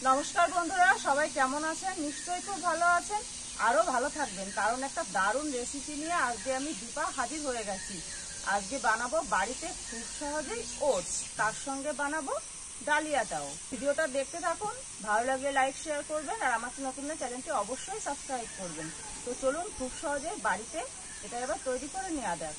নমস্কার বন্ধুরা, সবাই কেমন আছেন? নিশ্চয়ই খুব ভালো আছেন, আরো ভালো থাকবেন, কারণ একটা দারুণ রেসিপি নিয়ে আজকে আমি দীপা হাজির হয়ে গেছি। আজকে বানাবো বাড়িতে খুব সহজেই ওটস, তার সঙ্গে বানাবো ডালিয়াটাও। ভিডিওটা দেখতে থাকুন, ভালো লাগলে লাইক শেয়ার করবেন, আর আমার নতুন চ্যানেলটি অবশ্যই সাবস্ক্রাইব করবেন। তো চলুন খুব সহজে বাড়িতে এটা এবার তৈরি করে নেওয়া যাক।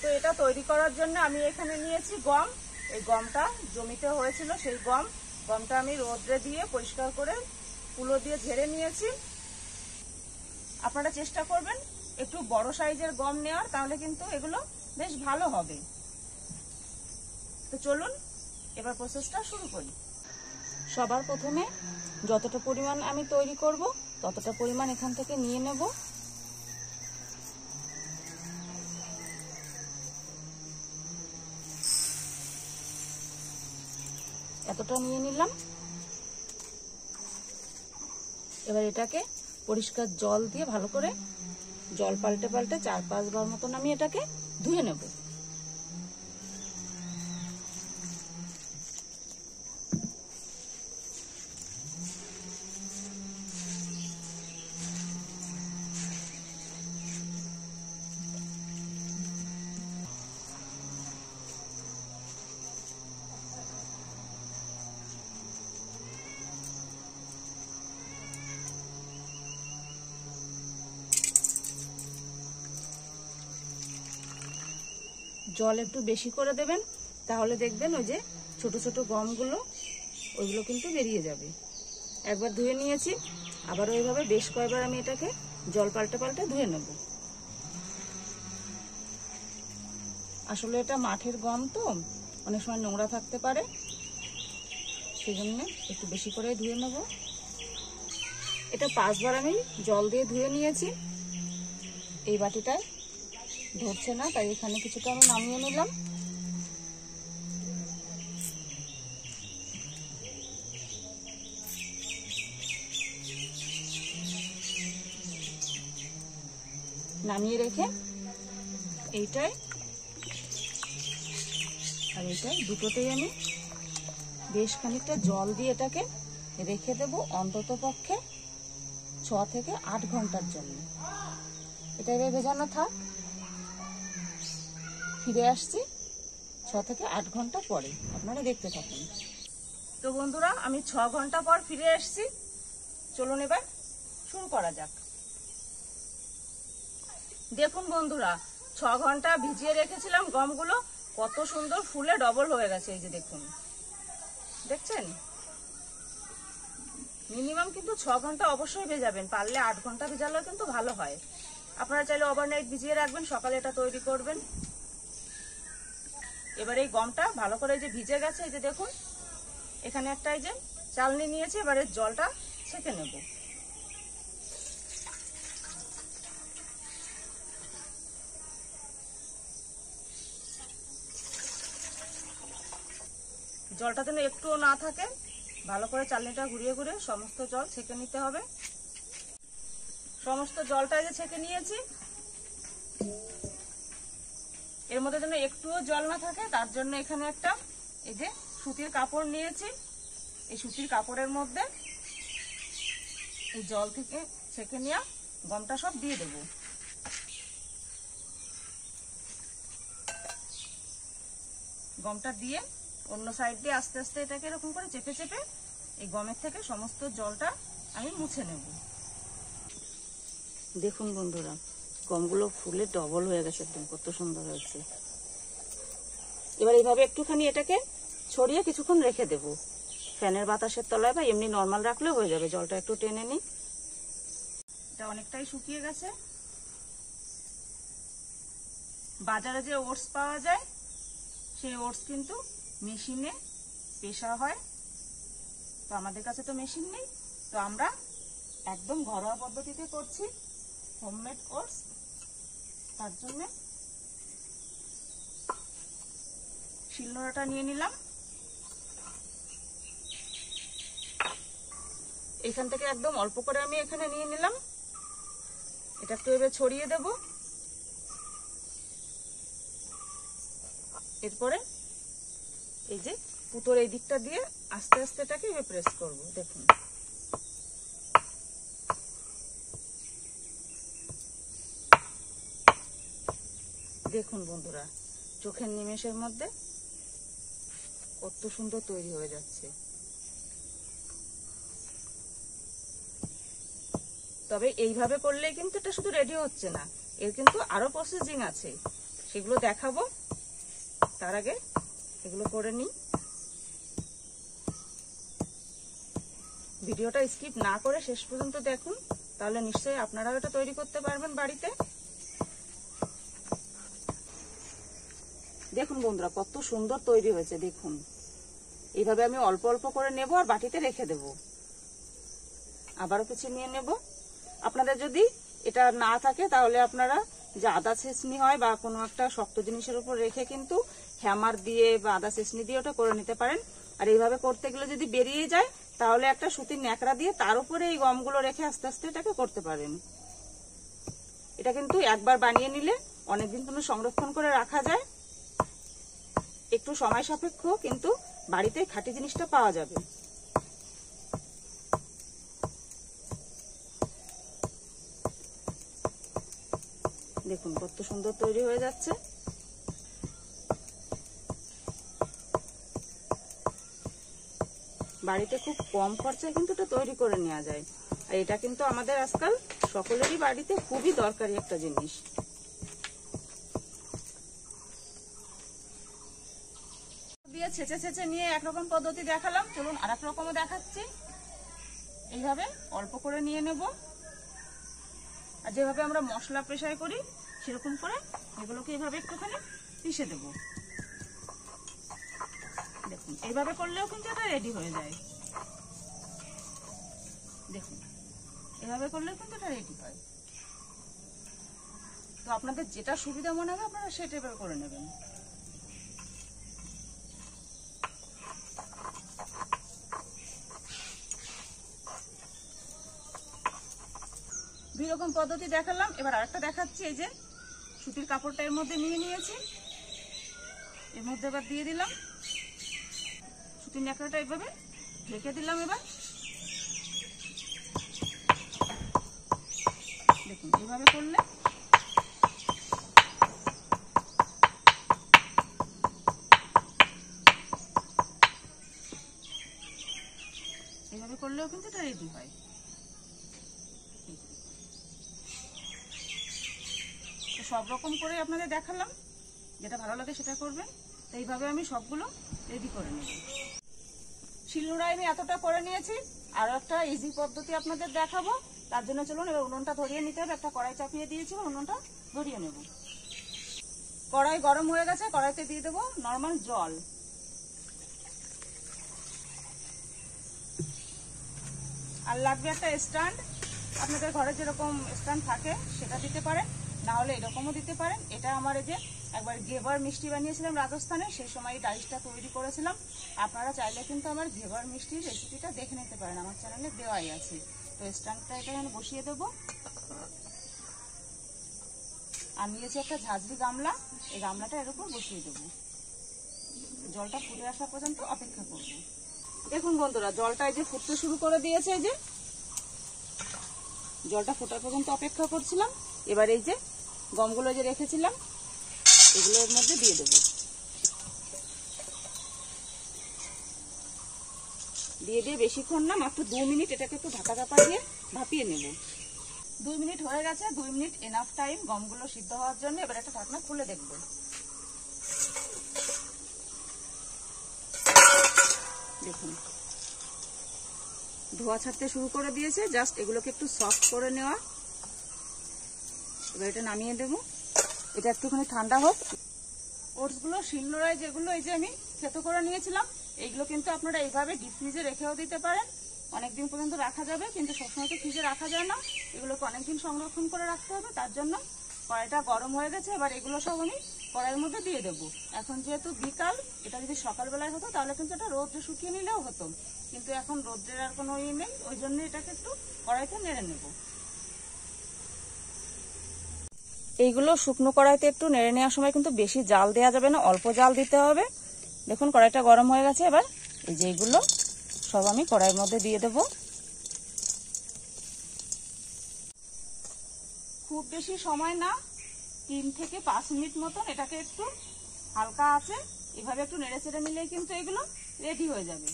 তো এটা তৈরি করার জন্য আমি এখানে নিয়েছি গম। এই গমটা জমিতে হয়েছিল, সেই গমটা আমি রোদ্রে দিয়ে পরিষ্কার করে তুলো দিয়ে ঝেড়ে নিয়েছি। আপনারা চেষ্টা করবেন একটু বড় সাইজের গম নেওয়ার, তাহলে কিন্তু এগুলো বেশ ভালো হবে। তো চলুন এবার প্রসেসটা শুরু করি। সবার প্রথমে যতটা পরিমাণ আমি তৈরি করব ততটা পরিমাণ এখান থেকে নিয়ে নেব। এতটা নিয়ে নিলাম। এবার এটাকে পরিষ্কার জল দিয়ে ভালো করে জল পাল্টে পাল্টে 4-5 বার মতন আমি এটাকে ধুয়ে নেব। জল একটু বেশি করে দেবেন, তাহলে দেখবেন ওই যে ছোট ছোট গমগুলো ওইগুলো কিন্তু বেরিয়ে যাবে। একবার ধুয়ে নিয়েছি, আবার ওইভাবে বেশ কয়েকবার আমি এটাকে জল পাল্টে পাল্টে ধুয়ে নেব। আসলে এটা মাঠের গম, তো অনেক সময় নোংরা থাকতে পারে, সেই জন্য একটু বেশি করে ধুয়ে নেব। এটা 5 বার আমি জল দিয়ে ধুয়ে নিয়েছি। এই বাটিটায় ধরছে না, তাই এখানে কিছুটা আমি নামিয়ে নিলাম। নামিয়ে রেখে এইটাই আর এইটাই দুটোতেই আমি বেশ খানিকটা জল দিয়ে এটাকে রেখে দেব অন্তত পক্ষে 6 থেকে 8 ঘন্টার জন্য। এটা এবার ভেজানো থাক, ফিরে আসছি 6 থেকে 8 ঘন্টা পরে, আপনারা দেখতে থাকুন। তো বন্ধুরা, আমি 6 ঘন্টা পর ফিরে আসছি। চলুন এবার শুরু করা যাক। দেখুন বন্ধুরা, 6 ঘন্টা ভিজিয়ে রেখেছিলাম গমগুলো, কত সুন্দর ফুলে ডবল হয়ে গেছে। এই যে দেখুন, দেখছেন? মিনিমাম কিন্তু 6 ঘন্টা অবশ্যই ভেজাবেন, পারলে 8 ঘন্টা ভেজালেও কিন্তু ভালো হয়। আপনারা চাইলে ওভারনাইট ভিজিয়ে রাখবেন, সকালে এটা তৈরি করবেন। এবার এই গমটা ভালো করে যে ভিজে গেছে, এই যে দেখুন এখানে একটা এই যে চালনি নিয়েছি, এবারে জলটা ছেঁকে নেব। জলটা যেন একটুও না থাকে, ভালো করে চালনিটা ঘুরিয়ে ঘুরিয়ে সমস্ত জল ছেঁকে নিতে হবে। সমস্ত জলটা যে ছেঁকে নিয়েছি, এর মধ্যে যেন একটুও জল না থাকে, তার জন্য এখানে একটা এই যে সুতির কাপড় নিয়েছি। এই সুতির কাপড়ের মধ্যে এই জল থেকে ছেঁকে নেওয়া গমটা সব দিয়ে দেব। গমটা দিয়ে অন্য সাইড দিয়ে আস্তে আস্তে এটাকে এরকম করে চেপে চেপে এই গমের থেকে সমস্ত জলটা আমি মুছে নেব। দেখুন বন্ধুরা, গমগুলো ফুলে ডবল হয়ে গেছে, একদম কত সুন্দর হয়েছে। এবার এইভাবে একটুখানি এটাকে ছড়িয়ে কিছুক্ষণ রেখে দেব ফ্যানের বাতাসের তলায়, বা এমনি নর্মাল রাখলেও হয়ে যাবে। জলটা একটু টেনে নিই। এটা অনেকটাই শুকিয়ে গেছে। বাজারে যে ওটস পাওয়া যায়, সেই ওটস কিন্তু মেশিনে পেষা হয়, তো আমাদের কাছে তো মেশিন নেই, তো আমরা একদম ঘরোয়া পদ্ধতিতে করছি, হোমমেড ওটস। তার জন্য শিলনোড়াটা নিয়ে নিলাম। এখান থেকে একদম অল্প করে আমি এখানে নিয়ে নিলাম। এটা একটু এবার ছড়িয়ে দেব। এরপরে এই যে পুতোর এই দিকটা দিয়ে আস্তে আস্তে এটাকে প্রেস করব। দেখুন দেখুন বন্ধুরা, চোখের নিমেষের মধ্যে কত সুন্দর তৈরি হয়ে যাচ্ছে। তবে এইভাবে করলেই কিন্তু এটা শুধু রেডি হচ্ছে না, এর কিন্তু আরো প্রসেসিং আছে, সেগুলো দেখাবো। তার আগে এগুলো করে নিই। ভিডিওটা স্কিপ না করে শেষ পর্যন্ত দেখুন, তাহলে নিশ্চয়ই আপনারাও এটা তৈরি করতে পারবেন বাড়িতে। দেখুন বন্ধুরা, কত সুন্দর তৈরি হয়েছে। দেখুন এইভাবে আমি অল্প অল্প করে নেব আর বাটিতে রেখে দেব। আবারও কিছু নিয়ে নেব। আপনাদের যদি এটা না থাকে তাহলে আপনারা যে আদা ছেঁচনি হয় বা কোনো একটা শক্ত জিনিসের উপর রেখে কিন্তু হ্যামার দিয়ে বা আদা ছেঁচনি দিয়ে ওটা করে নিতে পারেন। আর এইভাবে করতে গেলে যদি বেরিয়ে যায় তাহলে একটা সুতির ন্যাকড়া দিয়ে তার উপরে এই গমগুলো রেখে আস্তে আস্তে এটাকে করতে পারেন। এটা কিন্তু একবার বানিয়ে নিলে অনেকদিন পর্যন্ত সংরক্ষণ করে রাখা যায়। একটু সময় সাপেক্ষ, কিন্তু বাড়িতে খাঁটি জিনিসটা পাওয়া যাবে। দেখুন কত সুন্দর তৈরি হয়ে যাচ্ছে। বাড়িতে খুব কম খরচায় কিন্তু এটা তৈরি করে নেওয়া যায়। আর এটা কিন্তু আমাদের আজকাল সকলেরই বাড়িতে খুবই দরকারি একটা জিনিস। দিয়ে ছেঁচে ছেঁচে নিয়ে একরকম পদ্ধতি দেখালাম, চলুন আর এক রকমও দেখাচ্ছি। এইভাবে অল্প করে নিয়ে নেব, আর যেভাবে আমরা মশলা পেশাই করি সেরকম করে এগুলোকে এইভাবে একটুখানি পিষে দেব। দেখুন এইভাবে করলেও কিন্তু এটা রেডি হয়ে যায়। দেখুন এভাবে করলেও কিন্তু এটা রেডি হয়। তো আপনাদের যেটা সুবিধা মনে হবে আপনারা সেটা এভাবে করে নেবেন। দুই রকম পদ্ধতি দেখালাম, এবার আরেকটা দেখাচ্ছি। এই যে সুতির কাপড়টা এর মধ্যে নিয়ে নিয়েছি, এর মধ্যে এবার দিয়ে দিলাম সুতির ন্যাকড়াটা, এইভাবে ঢেকে দিলাম। এবার দেখুন এইভাবে করলে এইভাবে করলেও কিন্তু এটা রেডি হয়। সব রকম করে আপনাদের দেখালাম, যেটা ভালো লাগে সেটা করবেন। তো এইভাবে আমি সবগুলো রেডি করে নেব। শিলনোড়ায় আমি এতটা করে নিয়েছি। আরো একটা ইজি পদ্ধতি আপনাদের দেখাবো, তার জন্য চলুন এবার উনুনটা ধরিয়ে নিতে হবে। একটা কড়াই চাপিয়ে দিয়েছি, উনুনটা ধরিয়ে নেব। কড়াই গরম হয়ে গেছে, কড়াইতে দিয়ে দেবো নর্মাল জল। আর লাগবে একটা স্ট্যান্ড, আপনাদের ঘরে যেরকম স্ট্যান্ড থাকে সেটা দিতে পারেন, না হলে এরকমও দিতে পারেন। এটা আমার এই যে একবার ঘেবার মিষ্টি বানিয়েছিলাম রাজস্থানে, সেই সময় এই ডাইসটা তৈরি করেছিলাম। আপনারা চাইলে কিন্তু আমার ঘেবার মিষ্টির রেসিপিটা দেখে নিতে পারেন, আমার চ্যানেলে দেওয়াই আছে। তো স্ট্যান্ডটা এখানে বসিয়ে দেবো। আর নিয়েছি একটা ঝাঁঝরি গামলা, এই গামলাটা এর উপর বসিয়ে দেবো। জলটা ফুটে আসা পর্যন্ত অপেক্ষা করব। দেখুন বন্ধুরা, জলটা এই যে ফুটতে শুরু করে দিয়েছে। এই যে জলটা ফোটা পর্যন্ত অপেক্ষা করছিলাম। এবার এই যে গমগুলো যে রেখেছিলাম এগুলো এর মধ্যে দিয়ে দেব। দিয়ে দিয়ে বেশিক্ষণ না, মাত্র 2 মিনিট এটাকে একটু ঢাকা চাপা দিয়ে ভাপিয়ে নেব। 2 মিনিট হয়ে গেছে, 2 মিনিট এনাফ টাইম গমগুলো সিদ্ধ হওয়ার জন্য। এবার একটা ঢাকনা খুলে দেখব। দেখুন ধোয়া ছাড়তে শুরু করে দিয়েছে, জাস্ট এগুলোকে একটু সফট করে নেওয়া। এবার এটা নামিয়ে দেব, এটা একটুখানি ঠান্ডা হোক। ওটসগুলো শিলনোড়ায় যেগুলো এই যে আমি থেতো করে নিয়েছিলাম, এইগুলো কিন্তু আপনারা এইভাবে ডিপ ফ্রিজে রেখেও দিতে পারেন, অনেকদিন পর্যন্ত রাখা যাবে। কিন্তু সবসময় তো ফ্রিজে রাখা যায় না, এগুলোকে অনেকদিন সংরক্ষণ করে রাখতে হবে। তার জন্য কড়াইটা গরম হয়ে গেছে, এবার এগুলো সব আমি কড়াইয়ের মধ্যে দিয়ে দেবো। এখন যেহেতু বিকাল, এটা যদি সকালবেলায় হতো তাহলে কিন্তু এটা রোদ্রে শুকিয়ে নিলেও হতো, কিন্তু এখন রোদ্রের আর কোনো ইয়ে নেই, ওই জন্য এটাকে একটু কড়াইতে নেড়ে নেব। এইগুলো শুকনো কড়াইতে একটু নেড়ে নেওয়ার সময় কিন্তু বেশি জাল দেওয়া যাবে না, অল্প জাল দিতে হবে। দেখুন কড়াইটা গরম হয়ে গেছে। এবার এই যে এগুলো সব আমি কড়াইয়ের মধ্যে দিয়ে দেব। খুব বেশি সময় না, 3 থেকে 5 মিনিট মতন এটাকে একটু হালকা আছে এভাবে একটু নেড়ে চেড়ে নিলেই কিন্তু এগুলো রেডি হয়ে যাবে।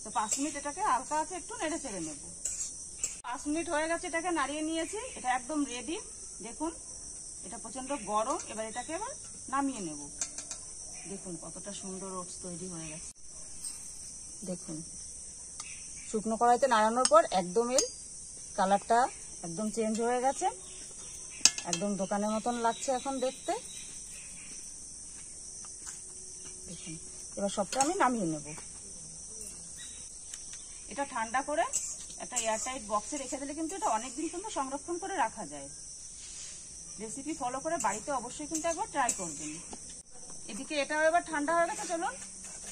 তো 5 মিনিট এটাকে হালকা আছে একটু নেড়ে চেড়ে নেব। 5 মিনিট হয়ে গেছে, এটাকে নাড়িয়ে নিয়েছি, এটা একদম রেডি। দেখুন এটা প্রচন্ড গরম। এবার এটাকে এবার নামিয়ে নেব। দেখুন কতটা সুন্দর ওটস তৈরি হয়ে গেছে। দেখুন শুকনো কড়াইতে নাড়ানোর পর একদম এর কালারটা একদম চেঞ্জ হয়ে গেছে, একদম দোকানের মতন লাগছে এখন দেখতে। দেখুন এবার সবটা আমি নামিয়ে নেব। এটা ঠান্ডা করে একটা এয়ারটাইট বক্সে রেখে দিলে কিন্তু এটা অনেকদিন কিন্তু সংরক্ষণ করে রাখা যায়। রেসিপি ফলো করে বাড়িতে অবশ্যই কিন্তু একবার ট্রাই করবেন। এদিকে এটাও এবার ঠান্ডা হয়ে গেছে, চলুন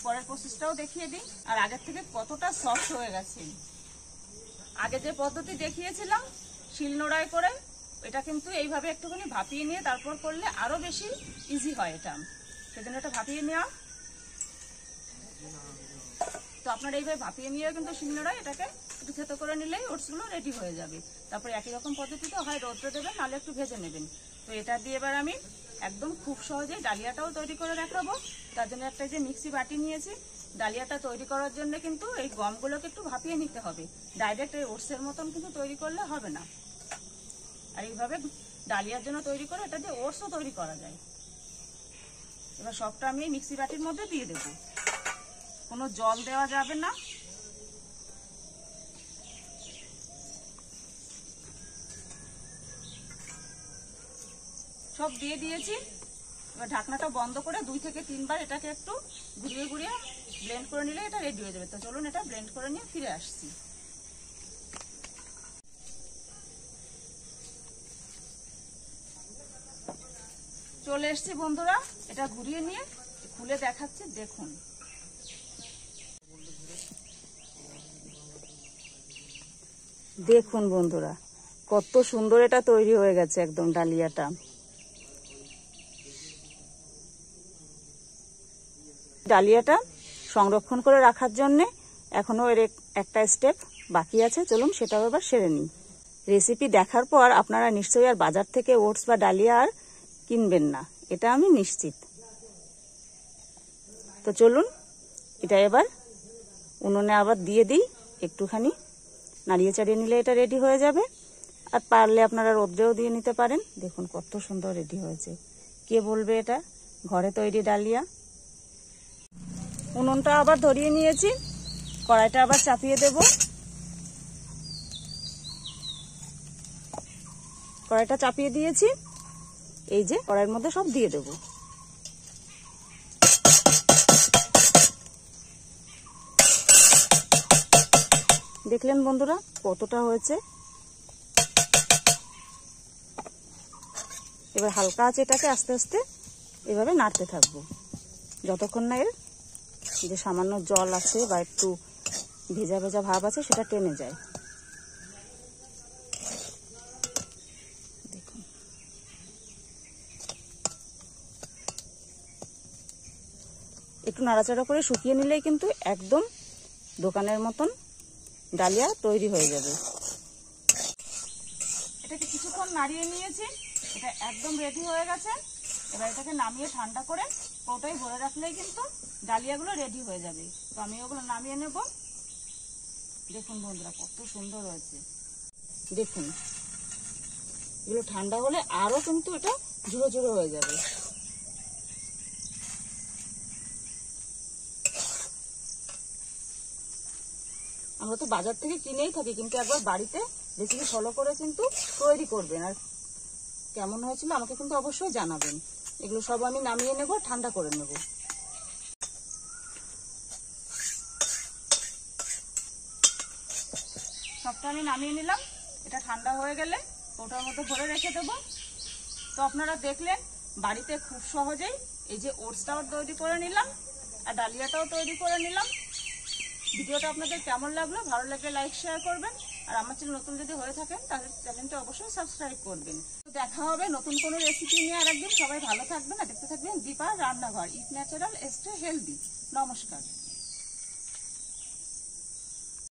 পরের প্রসেসটাও দেখিয়ে দিই। আর আগের থেকে কতটা সফট হয়ে গেছে। আগে যে পদ্ধতি দেখিয়েছিলাম শিলনোড়ায় করে, এটা কিন্তু এইভাবে একটুখানি ভাপিয়ে নিয়ে তারপর করলে আরো বেশি ইজি হয়। এটা সেজন্য এটা ভাপিয়ে নেওয়া। তো আপনারা এইভাবে ভাপিয়ে নিয়ে কিন্তু শিলনোড়ায় এটাকে একটু থেতো করে নিলেই ওটসগুলো রেডি হয়ে যাবে। তারপরে একই রকম পদ্ধতিতে হয় রোদ্রে দেবেন, নাহলে একটু ভেজে নেবেন। তো এটা দিয়ে এবার আমি একদম খুব সহজে ডালিয়াটাও তৈরি করে দেখাবো। তার জন্য একটা যে মিক্সি বাটি নিয়েছি। ডালিয়াটা তৈরি করার জন্য কিন্তু এই গমগুলোকে একটু ভাপিয়ে নিতে হবে। ডাইরেক্ট এই ওটসের মতন কিন্তু তৈরি করলে হবে না। আর এইভাবে ডালিয়ার জন্য তৈরি করে এটা দিয়ে ওটসও তৈরি করা যায়। এবার সবটা আমি মিক্সি বাটির মধ্যে দিয়ে দেবো, কোনো জল দেওয়া যাবে না। সব দিয়ে দিয়েছি। এবার ঢাকনাটা বন্ধ করে 2 থেকে 3 বার এটাকে একটু ঘুরিয়ে ঘুরিয়ে ব্লেন্ড করে নিলে এটা রেডি হয়ে যাবে। তো চলুন এটা ব্লেন্ড করে নিয়ে ফিরে আসছি। চলে এসছি বন্ধুরা, এটা ঘুরিয়ে নিয়ে খুলে দেখাচ্ছি। দেখুন দেখুন বন্ধুরা কত সুন্দর এটা তৈরি হয়ে গেছে একদম ডালিয়াটা। ডালিয়াটা সংরক্ষণ করে রাখার জন্য এখনো এর একটা স্টেপ বাকি আছে, চলুন সেটাও এবার সেরে নিই। রেসিপি দেখার পর আপনারা নিশ্চয়ই আর বাজার থেকে ওটস বা ডালিয়া আর কিনবেন না, এটা আমি নিশ্চিত। তো চলুন এটা এবার উনুনে আবার দিয়ে দিই, একটুখানি নাড়িয়ে চাড়িয়ে নিলে এটা রেডি হয়ে যাবে। আর পারলে আপনারা রোদ্রেও দিয়ে নিতে পারেন। দেখুন কত সুন্দর রেডি হয়েছে। কে বলবে এটা ঘরে তৈরি ডালিয়া। উনুনটা আবার ধরিয়ে নিয়েছি, কড়াইটা আবার চাপিয়ে দেব। কড়াইটা চাপিয়ে দিয়েছি, এই যে কড়াইয়ের মধ্যে সব দিয়ে দেব। দেখলেন বন্ধুরা কতটা হয়েছে। এবার হালকা আছে এটাকে আস্তে আস্তে এভাবে নাড়তে থাকবো যতক্ষণ না এর যে সামান্য জল আছে বা একটু ভেজা ভেজা ভাব আছে সেটা টেনে যায়। দেখুন একটু নাড়াচাড়া করে শুকিয়ে নিলেই কিন্তু একদম দোকানের মতন ডালিয়া তৈরি হয়ে যাবে। এটাকে কিছুক্ষণ নাড়িয়ে নিয়েছি, এটা একদম রেডি হয়ে গেছে। এবার এটাকে নামিয়ে ঠান্ডা করে কৌটোয় ভরে রাখলেই কিন্তু ডালিয়াগুলো রেডি হয়ে যাবে। তো আমি ওগুলো নামিয়ে নেব। দেখুন বন্ধুরা কত সুন্দর হয়েছে। দেখুন এগুলো ঠান্ডা হলে আরো কিন্তু এটা ঝুড়ো ঝুড়ো হয়ে যাবে। আমরা তো বাজার থেকে কিনেই থাকি, কিন্তু একবার বাড়িতে রেসিপি ফলো করে কিন্তু তৈরি করবেন। আর কেমন হয়েছিল আমাকে কিন্তু অবশ্যই জানাবেন। এগুলো সব আমি নামিয়ে নেব, ঠান্ডা করে নেব। সবটা আমি নামিয়ে নিলাম। এটা ঠান্ডা হয়ে গেলে ওটার মধ্যে ভরে রেখে দেবো। তো আপনারা দেখলেন বাড়িতে খুব সহজেই এই যে ওটসটাও তৈরি করে নিলাম আর ডালিয়াটাও তৈরি করে নিলাম। ভিডিওটা আপনাদের কেমন লাগলো? ভালো লাগলে লাইক শেয়ার করবেন। আর আমার চ্যানেল নতুন যদি হয়ে থাকেন তাহলে চ্যানেলটা অবশ্যই সাবস্ক্রাইব করবেন। দেখা হবে নতুন কোনো রেসিপি নিয়ে আর একদিন। সবাই ভালো থাকবেন আর দেখতে থাকবেন দীপার রান্নাঘর, ইট ন্যাচারাল স্টে হেলদি। নমস্কার।